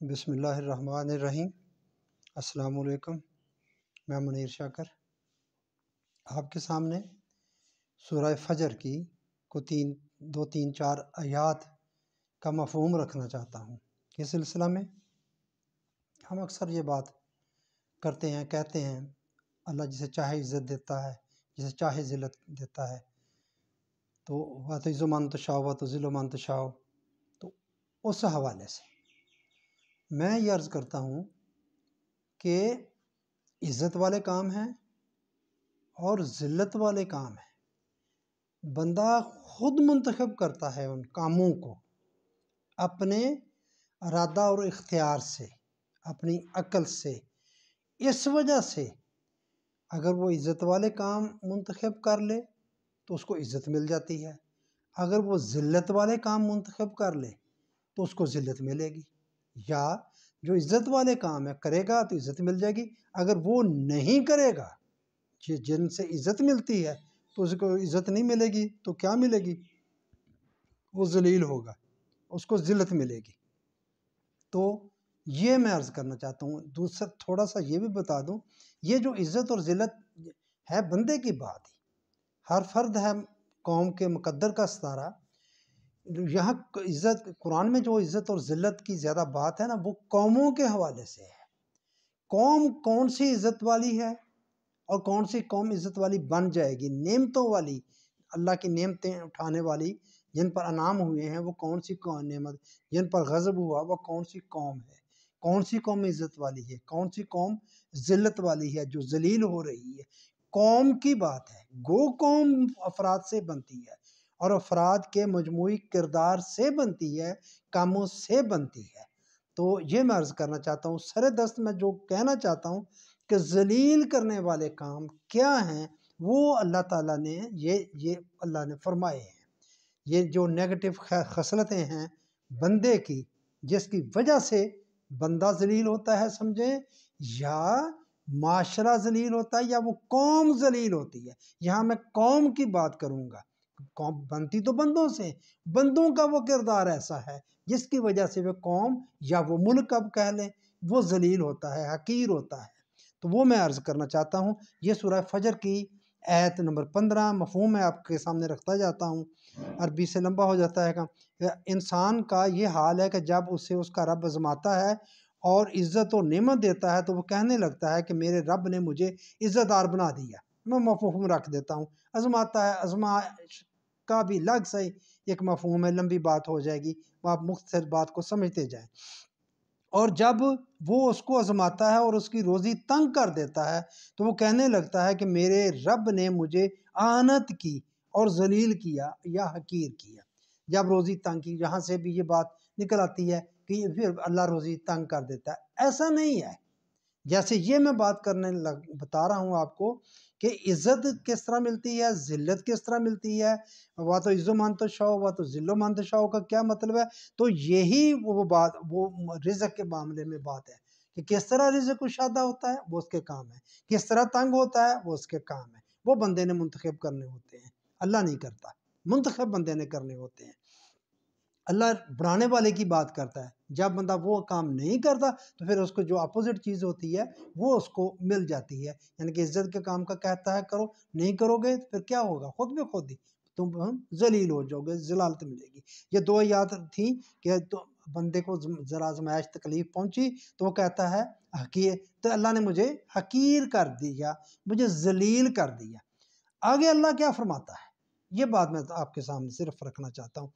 بسم اللہ الرحمن الرحیم۔ السلام علیکم، میں منیر شاکر آپ کے سامنے سورہ فجر کی دو تین چار آیات کا مفہوم رکھنا چاہتا ہوں۔ اس سلسلہ میں ہم اکثر یہ بات کرتے ہیں، کہتے ہیں اللہ جسے چاہے عزت دیتا ہے، جسے چاہے ذلت دیتا ہے، تو وَتُعِزُّ مَن تَشَاءُ وَتُذِلُّ مَن تَشَاءُ، تو اس حوالے سے میں یہ عرض کرتا ہوں کہ عزت والے کام ہیں اور ذلت والے کام ہیں۔ بندہ خود منتخب کرتا ہے ان کاموں کو اپنے ارادہ اور اختیار سے، اپنی عقل سے۔ اس وجہ سے اگر وہ عزت والے کام منتخب کر لے تو اس کو عزت مل جاتی ہے، اگر وہ ذلت والے کام منتخب کر لے تو اس کو ذلت ملے گی۔ یا جو عزت والے کام ہے کرے گا تو عزت مل جائے گی، اگر وہ نہیں کرے گا جن سے عزت ملتی ہے تو اس کو عزت نہیں ملے گی، تو کیا ملے گی؟ وہ ذلیل ہوگا، اس کو ذلت ملے گی۔ تو یہ میں عرض کرنا چاہتا ہوں۔ دوسرا تھوڑا سا یہ بھی بتا دوں، یہ جو عزت اور ذلت ہے بندے کی بات ہی، ہر فرد ہے قوم کے مقدر کا ستارہ۔ یہاں عزت قرآن میں جو عزت اور ذلت کی زیادہ بات ہے نا، وہ قوموں کے حوالے سے ہے۔ قوم کون سی عزت والی ہے اور کون سی قوم عزت والی بن جائے گی، نعمتوں والی، اللہ کی نعمتیں اٹھانے والی، جن پر انعام ہوئے ہیں وہ کون سی نعمت، جن پر غضب ہوا وہ کون سی قوم ہے، کون سی قوم عزت والی ہے، کون سی قوم ذلت والی ہے جو ذلیل ہو رہی ہے۔ قوم کی بات ہے، گو قوم افراد سے بنتی ہے اور افراد کے مجموعی کردار سے بنتی ہے، کاموں سے بنتی ہے۔ تو یہ میں عرض کرنا چاہتا ہوں، سر دست میں جو کہنا چاہتا ہوں کہ ذلیل کرنے والے کام کیا ہیں، وہ اللہ تعالیٰ نے یہ اللہ نے فرمائے ہیں۔ یہ جو نیگیٹو خصلتیں ہیں بندے کی، جس کی وجہ سے بندہ ذلیل ہوتا ہے سمجھیں، یا معاشرہ ذلیل ہوتا ہے، یا وہ قوم ذلیل ہوتی ہے۔ یہاں میں قوم کی بات کروں گا۔ قوم بنتی تو بندوں سے، بندوں کا وہ کردار ایسا ہے جس کی وجہ سے وہ قوم یا وہ ملک اب کہہ لیں وہ ذلیل ہوتا ہے، حقیر ہوتا ہے۔ تو وہ میں عرض کرنا چاہتا ہوں۔ یہ سورہ فجر کی آیت نمبر 15 مفہوم میں آپ کے سامنے رکھتا جاتا ہوں۔ عربی سے لمبا ہو جاتا ہے کہ انسان کا یہ حال ہے کہ جب اسے اس کا رب آزماتا ہے اور عزت و نعمت دیتا ہے تو وہ کہنے لگتا ہے کہ میرے رب نے مجھے عزت دار بنا دیا۔ میں مفہوم رکھ دیتا ہوں، آزماتا ہے، آزمائش کا بھی الگ سے ایک مفہوم ہے، لمبی بات ہو جائے گی، وہ آپ مختصر بات کو سمجھتے جائیں۔ اور جب وہ اس کو آزماتا ہے اور اس کی روزی تنگ کر دیتا ہے تو وہ کہنے لگتا ہے کہ میرے رب نے مجھے اہانت کی اور ذلیل کیا یا حقیر کیا۔ جب روزی تنگ کی، یہاں سے بھی یہ بات نکل آتی ہے کہ پھر اللہ روزی تنگ کر دیتا ہے۔ ایسا نہیں ہے۔ جیسے یہ میں بات بتا رہا ہوں آپ کو کہ عزت کس طرح ملتی ہے، ذلت کس طرح ملتی ہے، وَتُعِزُّ مَن تَشَاءُ وَتُذِلُّ مَن تَشَاءُ کا کیا مطلب ہے۔ تو یہی وہ بات، وہ رزق کے معاملے میں بات ہے کہ کس طرح رزق کشادہ ہوتا ہے، وہ اس کے کام ہے، کس طرح تنگ ہوتا ہے وہ اس کے کام ہے۔ وہ بندے نے منتخب کرنے ہوتے ہیں، اللہ نہیں کرتا، منتخب بندے نے کرنے ہوتے ہیں۔ اللہ بڑھانے والے کی بات کرتا ہے، جب بندہ وہ کام نہیں کرتا تو پھر اس کو جو اپوزٹ چیز ہوتی ہے وہ اس کو مل جاتی ہے۔ یعنی کہ عزت کے کام کا کہتا ہے کرو، نہیں کرو گے تو پھر کیا ہوگا؟ خود بخود ہی تم ذلیل ہو جاؤ گے، ذلالت ملے گی۔ یہ دو آیات تھیں کہ تو بندے کو ذرا آزمائش تکلیف پہنچی تو وہ کہتا ہے حقیر، تو اللہ نے مجھے حقیر کر دیا، مجھے ذلیل کر دیا۔ آگے اللہ کیا فرماتا ہے، یہ بات میں آپ کے سامنے صرف رکھنا چاہتا ہوں۔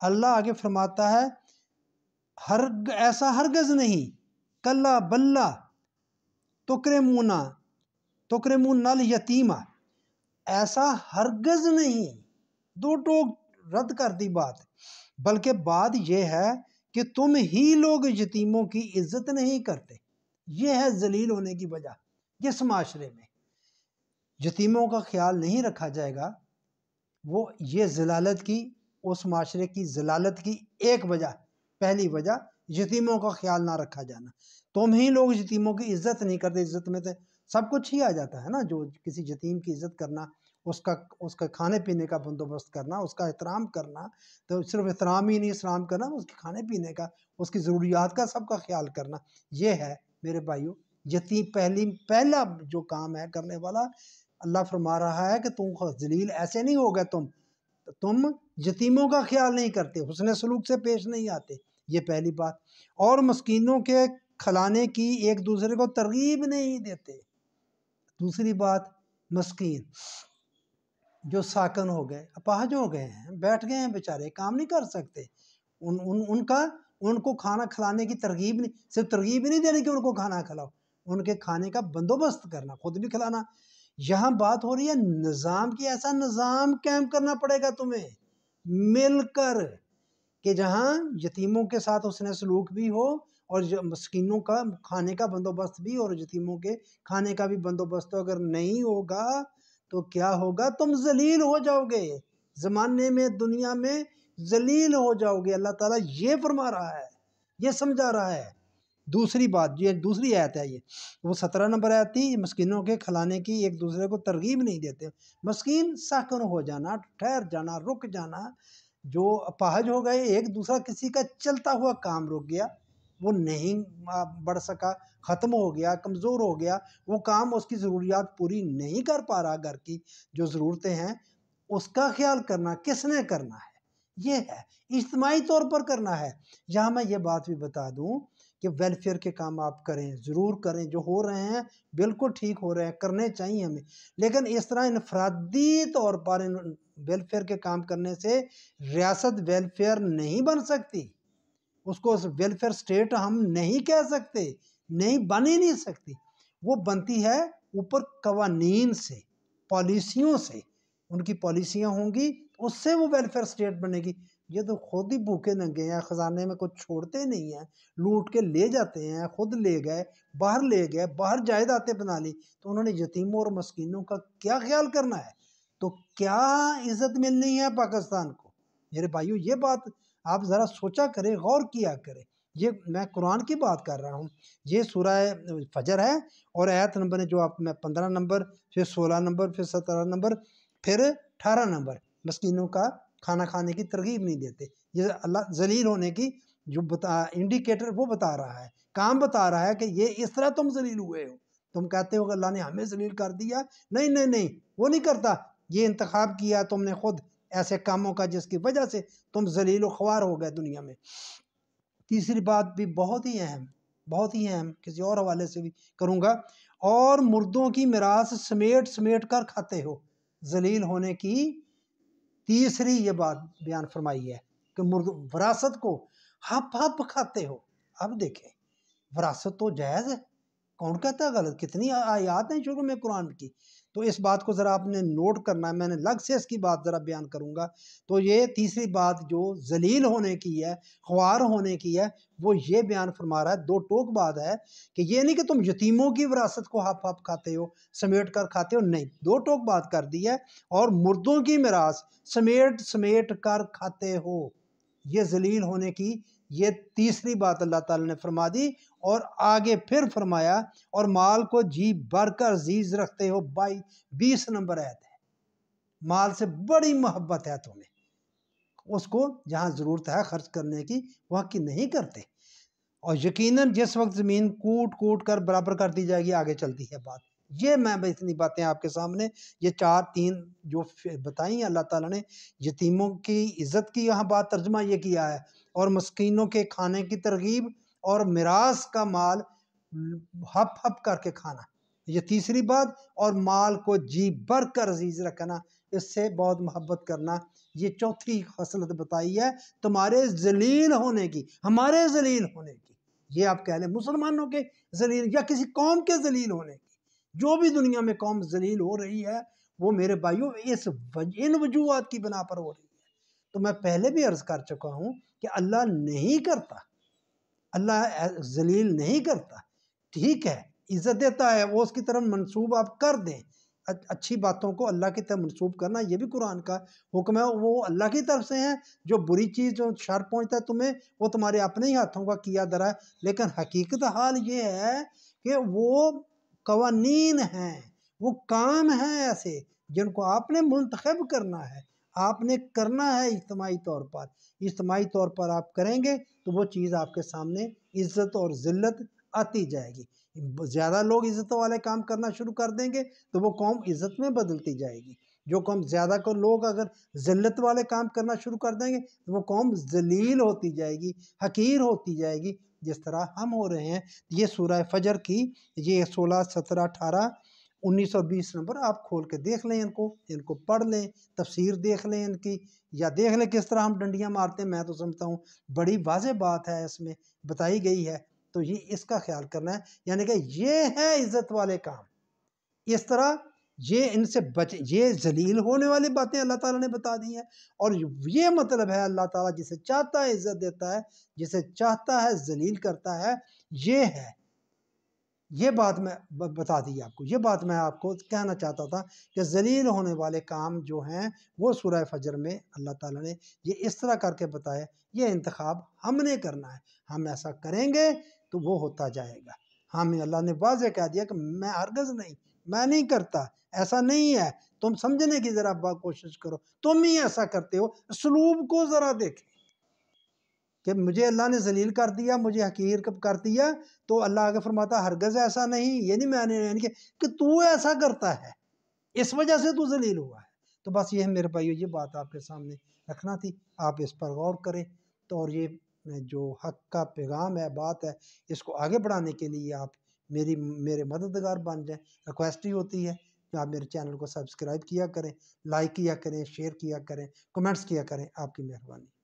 اللہ آگے فرماتا ہے ایسا ہرگز نہیں، کلا بلہ تکرمون الیتیم، ایسا ہرگز نہیں، دو ٹوک رد کر دی بات، بلکہ بات یہ ہے کہ تم ہی لوگ یتیموں کی عزت نہیں کرتے۔ یہ ہے ذلیل ہونے کی وجہ۔ جس معاشرے میں یتیموں کا خیال نہیں رکھا جائے گا، وہ یہ ذلالت کی، اس معاشرے کی ذلالت کی ایک وجہ، پہلی وجہ یتیموں کا خیال نہ رکھا جانا۔ تم ہی لوگ یتیموں کی عزت نہیں کرتے۔ عزت میں تو سب کچھ ہی آ جاتا ہے نا، جو کسی یتیم کی عزت کرنا اس کا کھانے پینے کا بندوبست کرنا، اس کا احترام کرنا، تو صرف احترام ہی نہیں، اسلام کرنا، اس کے کھانے پینے کا، اس کی ضروریات کا سب کا خیال کرنا، یہ ہے میرے بھائیوں یتیم پہلا جو کام ہے کرنے والا۔ اللہ فرما رہا ہے کہ تم ذلیل ایسے نہیں ہوگا، تم یتیموں کا خیال نہیں کرتے، حسن سلوک سے پیش نہیں آتے، یہ پہلی بات۔ اور مسکینوں کے کھلانے کی ایک دوسرے کو ترغیب نہیں دیتے۔ دوسری بات، مسکین جو ساکن ہو گئے، اپاہج ہو گئے ہیں، بیٹھ گئے ہیں بیچارے، کام نہیں کر سکتے، ان کو کھانا کھلانے کی ترغیب نہیں، صرف ترغیب نہیں دینی کہ ان کو کھانا کھلاؤ، ان کے کھانے کا بندوبست کرنا، خود بھی کھلانا۔ یہاں بات ہو رہی ہے نظام کی، ایسا نظام قائم کرنا پڑے گا تمہیں مل کر کہ جہاں یتیموں کے ساتھ حسن سلوک بھی ہو، اور مسکینوں کا کھانے کا بندوبست بھی، اور یتیموں کے کھانے کا بھی بندوبست۔ اگر نہیں ہوگا تو کیا ہوگا؟ تم ذلیل ہو جاؤ گے، زمانے میں، دنیا میں ذلیل ہو جاؤ گے۔ اللہ تعالیٰ یہ فرما رہا ہے، یہ سمجھا رہا ہے۔ دوسری بات، یہ دوسری آیت ہے، یہ وہ 17 نمبر آیت تھی، مسکینوں کے کھلانے کی ایک دوسرے کو ترغیب نہیں دیتے۔ مسکین ساکن ہو جانا، ٹھہر جانا، رک جانا، جو اپاہج ہو گئے، ایک دوسرا کسی کا چلتا ہوا کام رک گیا، وہ نہیں بڑھ سکا، ختم ہو گیا، کمزور ہو گیا، وہ کام اس کی ضروریات پوری نہیں کر پا رہا، گھر کی جو ضرورتیں ہیں اس کا خیال کرنا کس نے کرنا ہے؟ یہ ہے، اجتماعی طور پر کرنا ہے۔ یہاں میں یہ بات بھی بتا دوں کہ ویلفیئر کے کام آپ کریں، ضرور کریں، جو ہو رہے ہیں بالکل ٹھیک ہو رہے ہیں، کرنے چاہیے ہمیں، لیکن اس طرح انفرادی طور پر ویلفیئر کے کام کرنے سے ریاست ویلفیئر نہیں بن سکتی، اس کو ویلفیئر سٹیٹ ہم نہیں کہہ سکتے، نہیں بن ہی نہیں سکتی۔ وہ بنتی ہے اوپر قوانین سے، پالیسیوں سے، ان کی پالیسیاں ہوں گی، اس سے وہ ویلفیئر سٹیٹ بنے گی۔ یہ تو خود ہی بھوکے ننگے ہیں، خزانے میں کچھ چھوڑتے نہیں ہیں، لوٹ کے لے جاتے ہیں، خود لے گئے، باہر جائیدادیں بنا لی، تو انہوں نے یتیموں اور مسکینوں کا کیا خیال کرنا ہے؟ تو کیا عزت ملنی ہے پاکستان کو؟ میرے بھائیو، یہ بات آپ ذرا سوچا کریں، غور کیا کریں۔ یہ میں قرآن کی بات کر رہا ہوں، یہ سورہ فجر ہے، اور آیت نمبر ہے جو آپ میں 15 نمبر، پھر 16 نمبر، پھر 17 نمبر، پھر 18 نمبر، مسکینوں کا کھانا کھانے کی ترغیب نہیں دیتے۔ یہ اللہ ذلیل ہونے کی جو انڈیکیٹر وہ بتا رہا ہے، کام بتا رہا ہے کہ یہ اس طرح تم ذلیل ہوئے ہو۔ تم کہتے ہو کہ اللہ نے ہمیں ذلیل کر دیا، نہیں نہیں نہیں، وہ نہیں کرتا، یہ انتخاب کیا تم نے خود ایسے کاموں کا جس کی وجہ سے تم ذلیل و خوار ہو گئے دنیا میں۔ تیسری بات بھی بہت ہی اہم، کسی اور حوالے سے بھی کروں گا، اور مردوں کی میراث سمیٹ کر کھاتے ہو۔ ذلیل ہونے کی تیسری یہ بات بیان فرمائی ہے کہ وراثت کو ہپ کھاتے ہو۔ اب دیکھیں، وراثت تو جائز ہے، کون کہتا ہے غلط؟ کتنی آیات ہیں شروع میں قرآن کی، تو اس بات کو ذرا آپ نے نوٹ کرنا ہے، میں نے الگ سے اس کی بات ذرا بیان کروں گا۔ تو یہ تیسری بات جو ذلیل ہونے کی ہے، خوار ہونے کی ہے، وہ یہ بیان فرما رہا ہے، دو ٹوک بات ہے کہ یہ نہیں کہ تم یتیموں کی وراثت کو ہپ کھاتے ہو، سمیٹ کر کھاتے ہو، نہیں، دو ٹوک بات کر دی ہے، اور مردوں کی میراث سمیٹ کر کھاتے ہو۔ یہ ذلیل ہونے کی یہ تیسری بات اللہ تعالی نے فرما دی، اور آگے پھر فرمایا اور مال کو جی بھر کر عزیز رکھتے ہو۔ 20 نمبر آیت ہے، مال سے بڑی محبت ہے تمہیں، اس کو جہاں ضرورت ہے خرچ کرنے کی وہاں کی نہیں کرتے، اور یقیناً جس وقت زمین کوٹ کر برابر کر دی جائے گی آگے چلتی ہے بات۔ یہ میں اتنی باتیں آپ کے سامنے، یہ 3 جو بتائیں اللہ تعالیٰ نے، یتیموں کی عزت کی یہاں بات ترجمہ یہ کیا ہے، اور مسکینوں کے کھانے کی ترغیب، اور میراث کا مال ہپ کر کے کھانا، یہ تیسری بات، اور مال کو جی بھر کر عزیز رکھنا، اس سے بہت محبت کرنا، یہ چوتھی خصلت بتائی ہے تمہارے ذلیل ہونے کی، ہمارے ذلیل ہونے کی، یہ آپ کہہ لیں مسلمانوں کے ذلیل یا کسی قوم کے ذلیل ہونے کی۔ جو بھی دنیا میں قوم ذلیل ہو رہی ہے وہ میرے بھائیوں ان وجوہات کی بنا پر ہو رہی ہے۔ تو میں پہلے بھی عرض کر چکا ہوں کہ اللہ نہیں کرتا، اللہ ذلیل نہیں کرتا، ٹھیک ہے، عزت دیتا ہے، وہ اس کی طرف منسوب آپ کر دیں، اچھی باتوں کو اللہ کی طرف منسوب کرنا یہ بھی قرآن کا حکم ہے، وہ اللہ کی طرف سے ہیں۔ جو بری چیز، جو شر پہنچتا ہے تمہیں، وہ تمہارے اپنے ہی ہاتھوں کا کیا درا ہے، لیکن حقیقت حال یہ ہے کہ وہ قوانین ہیں، وہ کام ہیں ایسے جن کو آپ نے منتخب کرنا ہے، آپ نے کرنا ہے اجتماعی طور پر آپ کریں گے تو وہ چیز آپ کے سامنے عزت اور ذلت آتی جائے گی۔ زیادہ لوگ عزت والے کام کرنا شروع کر دیں گے تو وہ قوم عزت میں بدلتی جائے گی۔ جو قوم زیادہ کو لوگ اگر ذلت والے کام کرنا شروع کر دیں گے تو وہ قوم ذلیل ہوتی جائے گی، حقیر ہوتی جائے گی، جس طرح ہم ہو رہے ہیں۔ یہ سورہ فجر کی یہ 16، 17، 18، 19 اور 20 نمبر آپ کھول کے دیکھ لیں، ان کو پڑھ لیں، تفسیر دیکھ لیں ان کی، یا دیکھ لیں کس طرح ہم ڈنڈیاں مارتے ہیں۔ میں تو سمجھتا ہوں بڑی واضح بات ہے اس میں بتائی گئی ہے، تو یہ اس کا خیال کرنا ہے، یعنی کہ یہ ہے عزت والے کام۔ اس طرح یہ ان سے یہ ذلیل ہونے والی باتیں اللہ تعالیٰ نے بتا دی ہیں، اور یہ مطلب ہے اللہ تعالیٰ جسے چاہتا ہے عزت دیتا ہے، جسے چاہتا ہے ذلیل کرتا ہے، یہ ہے۔ یہ بات میں بتا دی آپ کو، یہ بات میں آپ کو کہنا چاہتا تھا کہ ذلیل ہونے والے کام جو ہیں وہ سورہ فجر میں اللہ تعالیٰ نے یہ اس طرح کر کے بتایا۔ یہ انتخاب ہم نے کرنا ہے، ہم ایسا کریں گے تو وہ ہوتا جائے گا۔ ہمیں اللہ نے واضح کہہ دیا کہ میں ہرگز نہیں، میں نہیں کرتا، ایسا نہیں ہے۔ تم سمجھنے کی ذرا کوشش کرو، تم ہی ایسا کرتے ہو۔ اسلوب کو ذرا دیکھیں کہ مجھے اللہ نے ذلیل کر دیا، مجھے حقیر کر دیا، تو اللہ آگے فرماتا ہرگز ایسا نہیں، یہ نہیں میں نے یعنی کہ تو ایسا کرتا ہے، اس وجہ سے تو ذلیل ہوا ہے۔ تو بس یہ میرے بھائیو، یہ بات آپ کے سامنے رکھنا تھی، آپ اس پر غور کریں۔ تو اور یہ جو حق کا پیغام ہے، بات ہے، اس کو آگے بڑھانے کے لیے آپ میرے مددگار بن جائیں۔ ریکویسٹ ہی ہوتی ہے کہ آپ میرے چینل کو سبسکرائب کیا کریں، لائک کیا کریں، شیئر کیا کریں، کمنٹس کیا کریں۔ آپ کی مہربانی۔